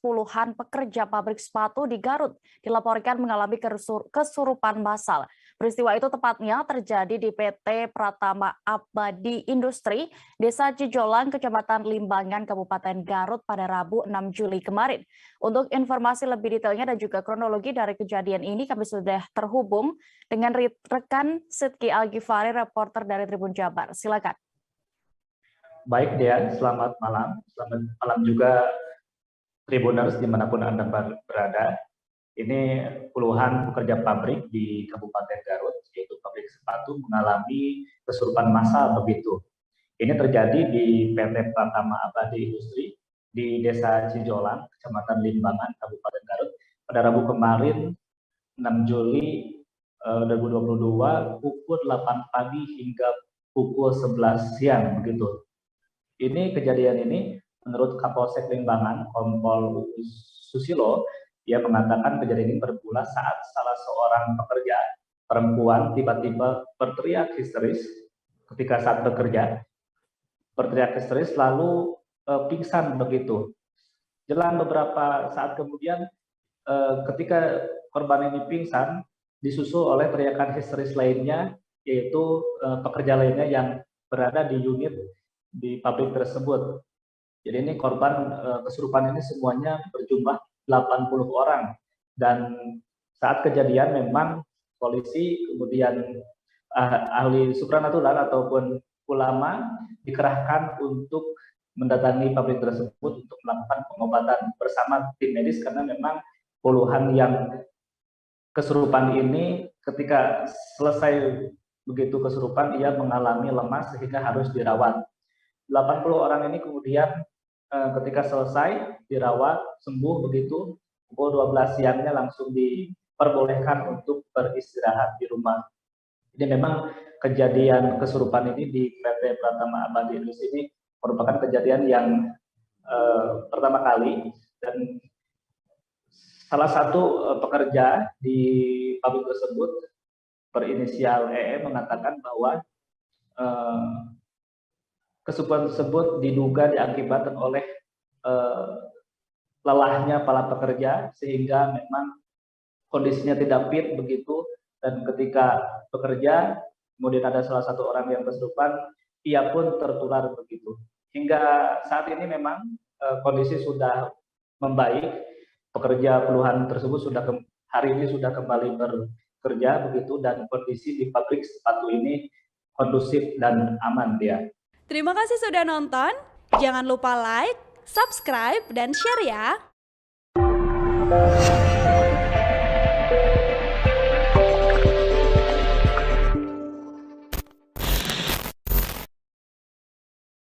puluhan pekerja pabrik sepatu di Garut dilaporkan mengalami kesurupan massal. Peristiwa itu tepatnya terjadi di PT Pratama Abadi Industri, Desa Cijolang, Kecamatan Limbangan, Kabupaten Garut pada Rabu 6 Juli kemarin. Untuk informasi lebih detailnya dan juga kronologi dari kejadian ini, kami sudah terhubung dengan rekan Sidki Al-Ghifari, reporter dari Tribun Jabar. Silakan. Baik Dean, selamat malam. Selamat malam juga Tribuners dimanapun Anda berada. Ini puluhan pekerja pabrik di Kabupaten Garut, yaitu pabrik sepatu, mengalami kesurupan massal begitu. Ini terjadi di PT Pratama Abadi Industri di Desa Cijolang, Kecamatan Limbangan, Kabupaten Garut, pada Rabu kemarin 6 Juli 2022 pukul 8 pagi hingga pukul 11 siang begitu. Ini kejadian ini menurut Kapolsek Limbangan, Kompol Susilo, dia mengatakan kejadian ini bermula saat salah seorang pekerja perempuan tiba-tiba berteriak histeris ketika saat bekerja, berteriak histeris lalu pingsan begitu. Jelang beberapa saat kemudian ketika korban ini pingsan, disusul oleh teriakan histeris lainnya, yaitu pekerja lainnya yang berada di unit di pabrik tersebut. Jadi ini korban kesurupan ini semuanya berjumlah 80 orang, dan saat kejadian memang polisi kemudian ahli supranatural ataupun ulama dikerahkan untuk mendatangi pabrik tersebut untuk melakukan pengobatan bersama tim medis, karena memang puluhan yang kesurupan ini ketika selesai begitu kesurupan ia mengalami lemas sehingga harus dirawat. 80 orang ini kemudian ketika selesai dirawat sembuh begitu, pukul 12 siangnya langsung diperbolehkan untuk beristirahat di rumah. Jadi memang kejadian kesurupan ini di PT Pratama Abadi Industri ini merupakan kejadian yang pertama kali, dan salah satu pekerja di pabrik tersebut berinisial EE mengatakan bahwa kesurupan tersebut diduga diakibatkan oleh lelahnya para pekerja, sehingga memang kondisinya tidak fit begitu, dan ketika bekerja kemudian ada salah satu orang yang kesurupan, ia pun tertular begitu. Hingga saat ini memang kondisi sudah membaik, pekerja puluhan tersebut hari ini sudah kembali bekerja begitu, dan kondisi di pabrik sepatu ini kondusif dan aman dia. Terima kasih sudah nonton, jangan lupa like, subscribe, dan share ya!